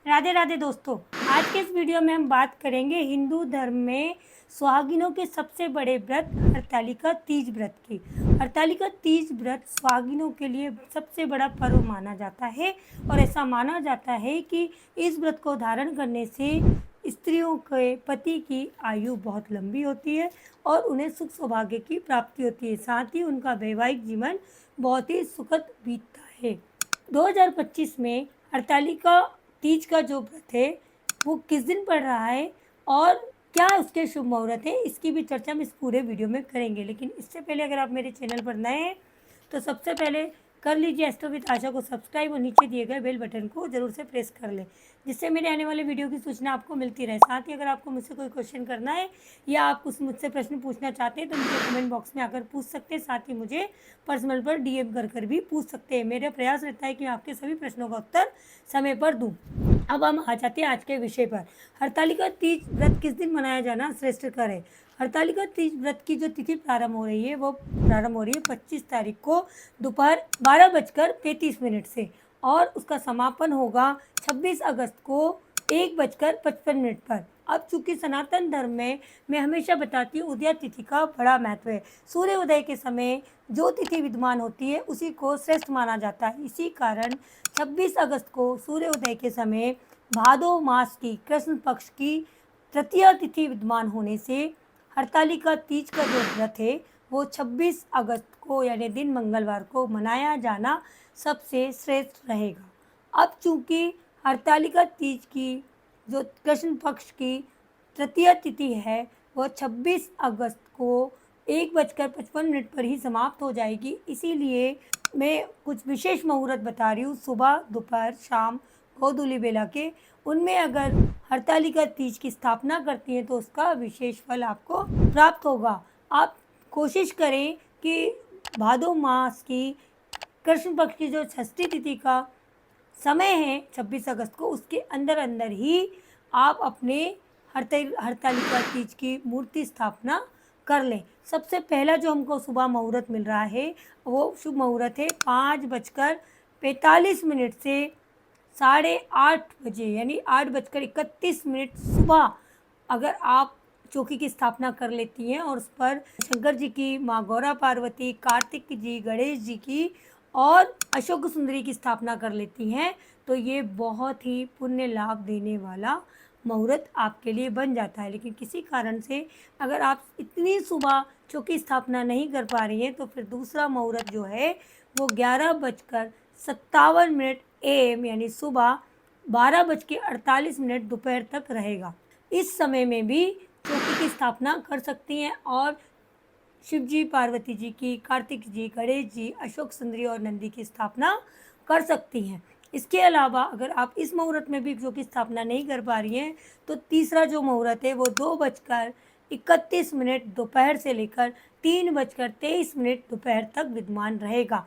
राधे राधे दोस्तों। आज के इस वीडियो में हम बात करेंगे हिंदू धर्म में सुहागिनों के सबसे बड़े व्रत हरतालिका तीज व्रत की। हरतालिका तीज व्रत सुहागिनों के लिए सबसे बड़ा पर्व माना जाता है और ऐसा माना जाता है कि इस व्रत को धारण करने से स्त्रियों के पति की आयु बहुत लंबी होती है और उन्हें सुख सौभाग्य की प्राप्ति होती है। साथ ही उनका वैवाहिक जीवन बहुत ही सुखद बीतता है। 2025 में हरतालिका तीज का जो व्रत है वो किस दिन पड़ रहा है और क्या उसके शुभ मुहूर्त है, इसकी भी चर्चा हम इस पूरे वीडियो में करेंगे। लेकिन इससे पहले अगर आप मेरे चैनल पर नए हैं तो सबसे पहले कर लीजिए एस्ट्रो विद आशा को सब्सक्राइब और नीचे दिए गए बेल बटन को ज़रूर से प्रेस कर लें, जिससे मेरे आने वाले वीडियो की सूचना आपको मिलती रहे। साथ ही अगर आपको मुझसे कोई क्वेश्चन करना है या आप कुछ मुझसे प्रश्न पूछना चाहते हैं तो मुझे कमेंट बॉक्स में आकर पूछ सकते हैं। साथ ही मुझे पर्सनल पर डीएम कर भी पूछ सकते हैं। मेरा प्रयास रहता है कि मैं आपके सभी प्रश्नों का उत्तर समय पर दूँ। अब हम आ जाते हैं आज के विषय पर। हरतालिका तीज व्रत किस दिन मनाया जाना श्रेष्ठकर है। हरतालिका तीज व्रत की जो तिथि प्रारंभ हो रही है वो प्रारंभ हो रही है 25 तारीख को दोपहर 12:35 से और उसका समापन होगा 26 अगस्त को 1:55 पर। अब चूंकि सनातन धर्म में मैं हमेशा बताती हूँ उदय तिथि का बड़ा महत्व है। सूर्य उदय के समय जो तिथि विद्यमान होती है उसी को श्रेष्ठ माना जाता है। इसी कारण 26 अगस्त को सूर्य उदय के समय भादो मास की कृष्ण पक्ष की तृतीया तिथि विद्यमान होने से हरतालिका तीज का जो व्रत है वो 26 अगस्त को यानी दिन मंगलवार को मनाया जाना सबसे श्रेष्ठ रहेगा। अब चूंकि हरतालिका तीज की जो कृष्ण पक्ष की तृतीया तिथि है वो 26 अगस्त को 1:55 पर ही समाप्त हो जाएगी, इसीलिए मैं कुछ विशेष मुहूर्त बता रही हूँ। सुबह, दोपहर, शाम, गोधूली बेला के उनमें अगर हरतालिका तीज की स्थापना करती हैं तो उसका विशेष फल आपको प्राप्त होगा। आप कोशिश करें कि भादो मास की कृष्ण पक्ष की जो षष्ठी तिथि का समय है 26 अगस्त को, उसके अंदर अंदर ही आप अपने हरतालिका तीज की मूर्ति स्थापना कर लें। सबसे पहला जो हमको सुबह मुहूर्त मिल रहा है वो शुभ मुहूर्त है 5:45 से 8:30 बजे यानी 8:31 सुबह। अगर आप चौकी की स्थापना कर लेती हैं और उस पर शंकर जी की, माँ गौरा पार्वती, कार्तिक जी, गणेश जी की और अशोक सुंदरी की स्थापना कर लेती हैं तो ये बहुत ही पुण्य लाभ देने वाला मुहूर्त आपके लिए बन जाता है। लेकिन किसी कारण से अगर आप इतनी सुबह चौकी स्थापना नहीं कर पा रही हैं तो फिर दूसरा मुहूर्त जो है वो 11:57 AM यानी सुबह 12:48 दोपहर तक रहेगा। इस समय में भी चौकी की स्थापना कर सकती हैं और शिव जी, पार्वती जी की, कार्तिक जी, गणेश जी, अशोक सुंदरी और नंदी की स्थापना कर सकती हैं। इसके अलावा अगर आप इस मुहूर्त में भी चौकी स्थापना नहीं कर पा रही हैं तो तीसरा जो मुहूर्त है वो 2:31 दोपहर से लेकर 3:23 दोपहर तक विद्यमान रहेगा।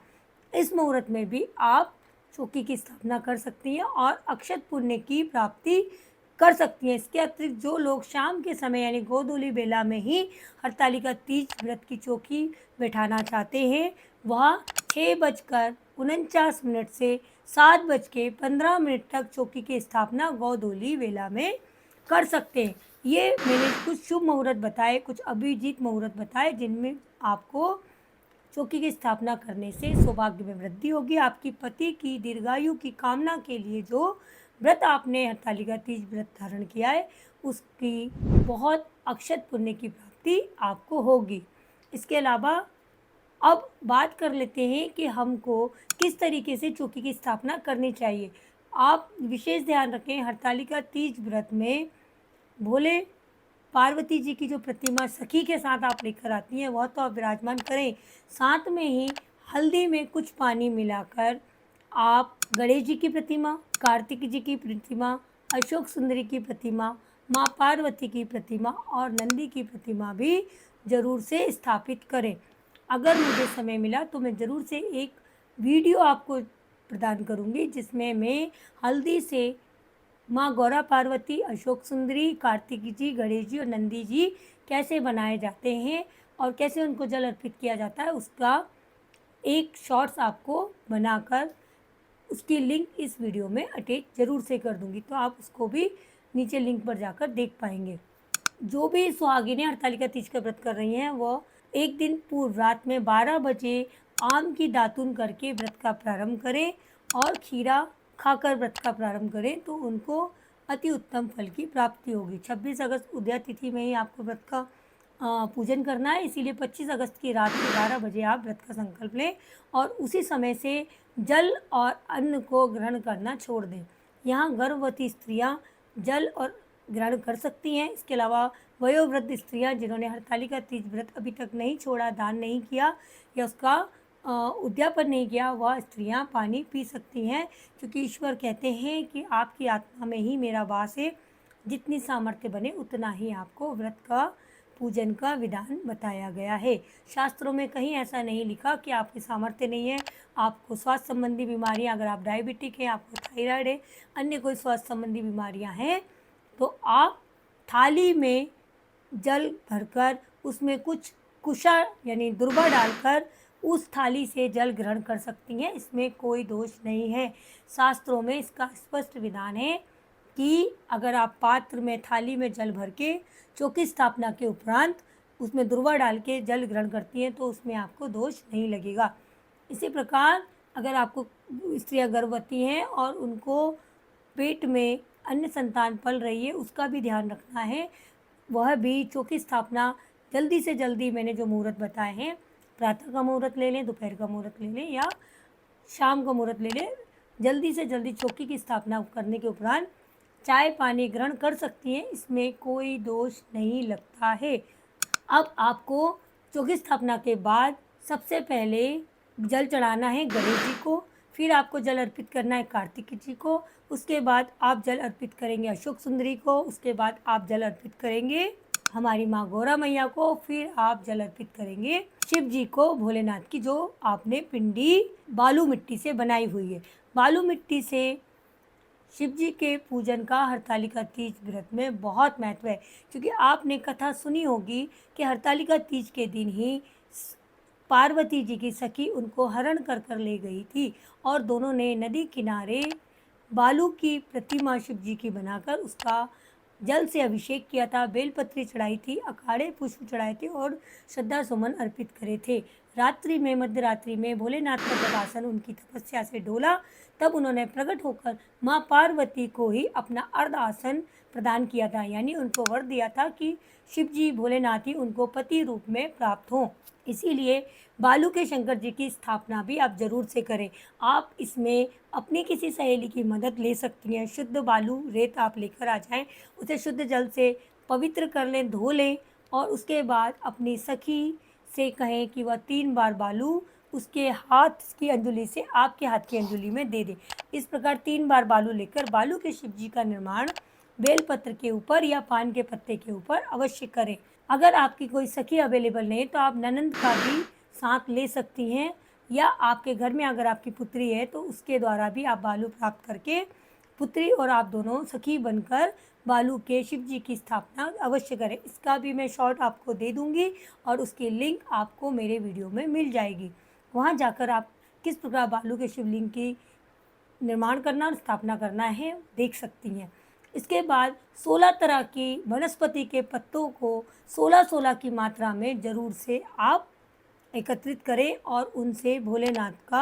इस मुहूर्त में भी आप चौकी की स्थापना कर सकती हैं और अक्षत पुण्य की प्राप्ति कर सकती हैं। इसके अतिरिक्त जो लोग शाम के समय यानी गोधूली बेला में ही हरतालिका तीज व्रत की चौकी बैठाना चाहते हैं वह 6:49 से 7:15 तक चौकी की स्थापना गोधूली बेला में कर सकते हैं। ये मैंने कुछ शुभ मुहूर्त बताए, कुछ अभिजीत मुहूर्त बताए जिनमें आपको चौकी की स्थापना करने से सौभाग्य में वृद्धि होगी। आपकी पति की दीर्घायु की कामना के लिए जो व्रत आपने हरतालिका तीज व्रत धारण किया है उसकी बहुत अक्षत पुण्य की प्राप्ति आपको होगी। इसके अलावा अब बात कर लेते हैं कि हमको किस तरीके से चौकी की स्थापना करनी चाहिए। आप विशेष ध्यान रखें, हरतालिका तीज व्रत में भोले पार्वती जी की जो प्रतिमा सखी के साथ आप लेकर आती हैं वह तो आप विराजमान करें। साथ में ही हल्दी में कुछ पानी मिलाकर आप गणेश जी की प्रतिमा, कार्तिक जी की प्रतिमा, अशोक सुंदरी की प्रतिमा, माँ पार्वती की प्रतिमा और नंदी की प्रतिमा भी ज़रूर से स्थापित करें। अगर मुझे समय मिला तो मैं ज़रूर से एक वीडियो आपको प्रदान करूँगी जिसमें मैं हल्दी से माँ गौरा पार्वती, अशोक सुंदरी, कार्तिक जी, गणेश जी और नंदी जी कैसे बनाए जाते हैं और कैसे उनको जल अर्पित किया जाता है उसका एक शॉर्ट्स आपको बनाकर उसकी लिंक इस वीडियो में अटैच ज़रूर से कर दूँगी, तो आप उसको भी नीचे लिंक पर जाकर देख पाएंगे। जो भी सुहागिनें हरतालिका तीज का व्रत कर रही हैं, वो एक दिन पूर्व रात में 12 बजे आम की दातून करके व्रत का प्रारंभ करें और खीरा खाकर व्रत का प्रारंभ करें, तो उनको अति उत्तम फल की प्राप्ति होगी। 26 अगस्त उदया तिथि में ही आपको व्रत का पूजन करना है, इसीलिए 25 अगस्त की रात में 12 बजे आप व्रत का संकल्प लें और उसी समय से जल और अन्न को ग्रहण करना छोड़ दें। यहाँ गर्भवती स्त्रियाँ जल और ग्रहण कर सकती हैं। इसके अलावा वयोवृद्ध स्त्रियाँ जिन्होंने हरतालिका तीज व्रत अभी तक नहीं छोड़ा, दान नहीं किया या उसका उद्यापन नहीं किया, वह स्त्रियाँ पानी पी सकती हैं, क्योंकि ईश्वर कहते हैं कि आपकी आत्मा में ही मेरा वास है, जितनी सामर्थ्य बने उतना ही आपको व्रत का पूजन का विधान बताया गया है। शास्त्रों में कहीं ऐसा नहीं लिखा कि आपकी सामर्थ्य नहीं है, आपको स्वास्थ्य संबंधी बीमारियां, अगर आप डायबिटिक हैं, आपको थायराइड है, अन्य कोई स्वास्थ्य संबंधी बीमारियां हैं, तो आप थाली में जल भरकर उसमें कुछ कुशा यानी दुर्वा डालकर उस थाली से जल ग्रहण कर सकती हैं, इसमें कोई दोष नहीं है। शास्त्रों में इसका स्पष्ट विधान है कि अगर आप पात्र में थाली में जल भर के चौकी स्थापना के उपरांत उसमें दुर्वा डाल के जल ग्रहण करती हैं, तो उसमें आपको दोष नहीं लगेगा। इसी प्रकार अगर आपको स्त्रियां गर्भवती हैं और उनको पेट में अन्य संतान पल रही है, उसका भी ध्यान रखना है। वह भी चौकी स्थापना जल्दी से जल्दी, मैंने जो मुहूर्त बताए हैं, प्रातः का मुहूर्त ले लें, दोपहर का मुहूर्त ले लें या शाम का मुहूर्त ले लें, जल्दी से जल्दी चौकी की स्थापना करने के उपरांत चाय पानी ग्रहण कर सकती हैं, इसमें कोई दोष नहीं लगता है। अब आपको चौकी स्थापना के बाद सबसे पहले जल चढ़ाना है गणेश जी को, फिर आपको जल अर्पित करना है कार्तिक जी को, उसके बाद आप जल अर्पित करेंगे अशोक सुंदरी को, उसके बाद आप जल अर्पित करेंगे हमारी माँ गौरा मैया को, फिर आप जल अर्पित करेंगे शिव जी को, भोलेनाथ की, जो आपने पिंडी बालू मिट्टी से बनाई हुई है। बालू मिट्टी से शिव जी के पूजन का हरतालिका तीज व्रत में बहुत महत्व है, क्योंकि आपने कथा सुनी होगी कि हरतालिका तीज के दिन ही पार्वती जी की सखी उनको हरण कर कर ले गई थी और दोनों ने नदी किनारे बालू की प्रतिमा शिव जी की बनाकर उसका जल से अभिषेक किया था, बेलपत्री चढ़ाई थी, अखाड़े पुष्प चढ़ाए थे और श्रद्धा सुमन अर्पित करे थे। रात्रि में, मध्य रात्रि में भोलेनाथ का जब आसन उनकी तपस्या से डोला, तब उन्होंने प्रकट होकर माँ पार्वती को ही अपना अर्ध आसन प्रदान किया था, यानी उनको वर दिया था कि शिव जी भोलेनाथ ही उनको पति रूप में प्राप्त हों। इसीलिए बालू के शंकर जी की स्थापना भी आप जरूर से करें। आप इसमें अपनी किसी सहेली की मदद ले सकती हैं। शुद्ध बालू रेत आप लेकर आ जाएं, उसे शुद्ध जल से पवित्र कर लें, धो लें और उसके बाद अपनी सखी से कहें कि वह 3 बार बालू उसके हाथ की अंजुली से आपके हाथ की अंजुली में दे दे। इस प्रकार 3 बार बालू लेकर बालू के शिव जी का निर्माण बेलपत्र के ऊपर या पान के पत्ते के ऊपर अवश्य करें। अगर आपकी कोई सखी अवेलेबल नहीं तो आप ननंद का भी साथ ले सकती हैं, या आपके घर में अगर आपकी पुत्री है तो उसके द्वारा भी आप बालू प्राप्त करके पुत्री और आप दोनों सखी बनकर बालू के शिव जी की स्थापना अवश्य करें। इसका भी मैं शॉर्ट आपको दे दूंगी और उसकी लिंक आपको मेरे वीडियो में मिल जाएगी। वहां जाकर आप किस प्रकार बालू के शिवलिंग की निर्माण करना और स्थापना करना है देख सकती हैं। इसके बाद 16 तरह की वनस्पति के पत्तों को 16-16 की मात्रा में ज़रूर से आप एकत्रित करें और उनसे भोलेनाथ का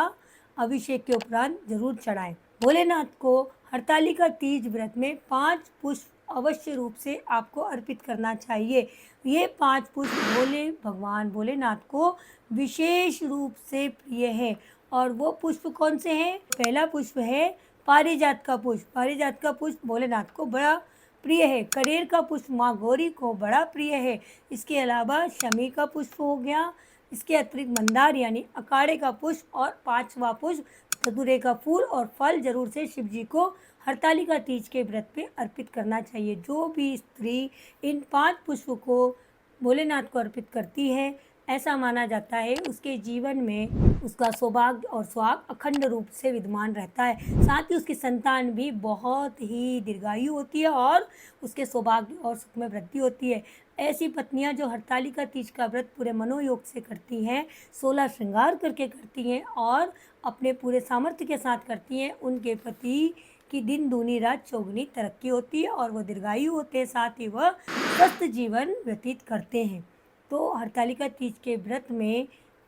अभिषेक के उपरांत जरूर चढ़ाएं। भोलेनाथ को हरतालिका तीज व्रत में 5 पुष्प अवश्य रूप से आपको अर्पित करना चाहिए। ये 5 पुष्प भोले भगवान भोलेनाथ को विशेष रूप से प्रिय है। और वो पुष्प कौन से हैं? पहला पुष्प है पारिजात का पुष्प। पारिजात का पुष्प भोलेनाथ को बड़ा प्रिय है। कनेर का पुष्प माँ गौरी को बड़ा प्रिय है। इसके अलावा शमी का पुष्प हो गया, इसके अतिरिक्त मंदार यानी अकाड़े का पुष्प और 5वां पुष्प धतूरे का फूल और फल जरूर से शिव जी को हरतालिका तीज के व्रत पे अर्पित करना चाहिए। जो भी स्त्री इन 5 पुष्प को भोलेनाथ को अर्पित करती है, ऐसा माना जाता है उसके जीवन में उसका सौभाग्य और सुहाग अखंड रूप से विद्यमान रहता है। साथ ही उसकी संतान भी बहुत ही दीर्घायु होती है और उसके सौभाग्य और सुख में वृद्धि होती है। ऐसी पत्नियां जो हरतालिका तीज का व्रत पूरे मनोयोग से करती हैं, 16 श्रृंगार करके करती हैं और अपने पूरे सामर्थ्य के साथ करती हैं, उनके पति की दिन दूनी रात चौगुनी तरक्की होती है और वो दीर्घायु होते हैं, साथ ही वह स्वस्थ जीवन व्यतीत करते हैं। तो हरतालिका तीज के व्रत में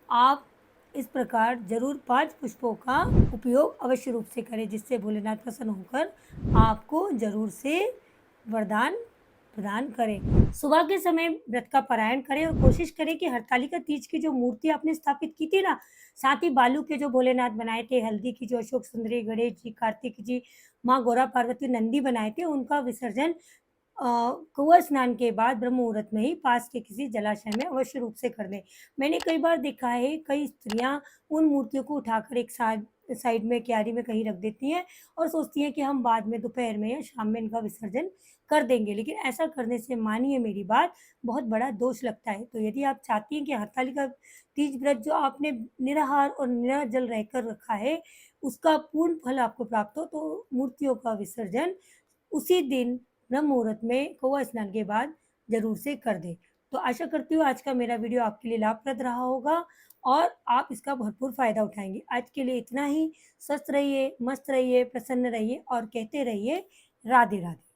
आप इस प्रकार ज़रूर 5 पुष्पों का उपयोग अवश्य रूप से करें, जिससे भोलेनाथ प्रसन्न होकर आपको ज़रूर से वरदान प्रदान करें। सुबह के समय व्रत का पारायण करें और कोशिश करें कि हरतालिका तीज की जो मूर्ति आपने स्थापित की थी ना, साथ ही बालू के जो भोलेनाथ बनाए थे, हल्दी की जो अशोक सुंदरी, गणेश जी, कार्तिक जी, माँ गौरा पार्वती, नंदी बनाए थे, उनका विसर्जन अ, कौआ स्नान के बाद ब्रह्म मुहूर्त में ही पास के किसी जलाशय में अवश्य रूप से कर दें। मैंने कई बार देखा है, कई स्त्रियाँ उन मूर्तियों को उठाकर एक साइड में क्यारी में कहीं रख देती हैं और सोचती हैं कि हम बाद में दोपहर में या शाम में इनका विसर्जन कर देंगे। लेकिन ऐसा करने से मानिए मेरी बात, बहुत बड़ा दोष लगता है। तो यदि आप चाहती हैं कि हरतालिका तीज व्रत जो आपने निराहार और निराजल रहकर रखा है, उसका पूर्ण फल आपको प्राप्त हो, तो मूर्तियों का विसर्जन उसी दिन ब्रह्म मुहूर्त में कौआ स्नान के बाद ज़रूर से कर दें। तो आशा करती हूँ आज का मेरा वीडियो आपके लिए लाभप्रद रहा होगा और आप इसका भरपूर फ़ायदा उठाएँगे। आज के लिए इतना ही। स्वस्थ रहिए, मस्त रहिए, प्रसन्न रहिए और कहते रहिए राधे राधे।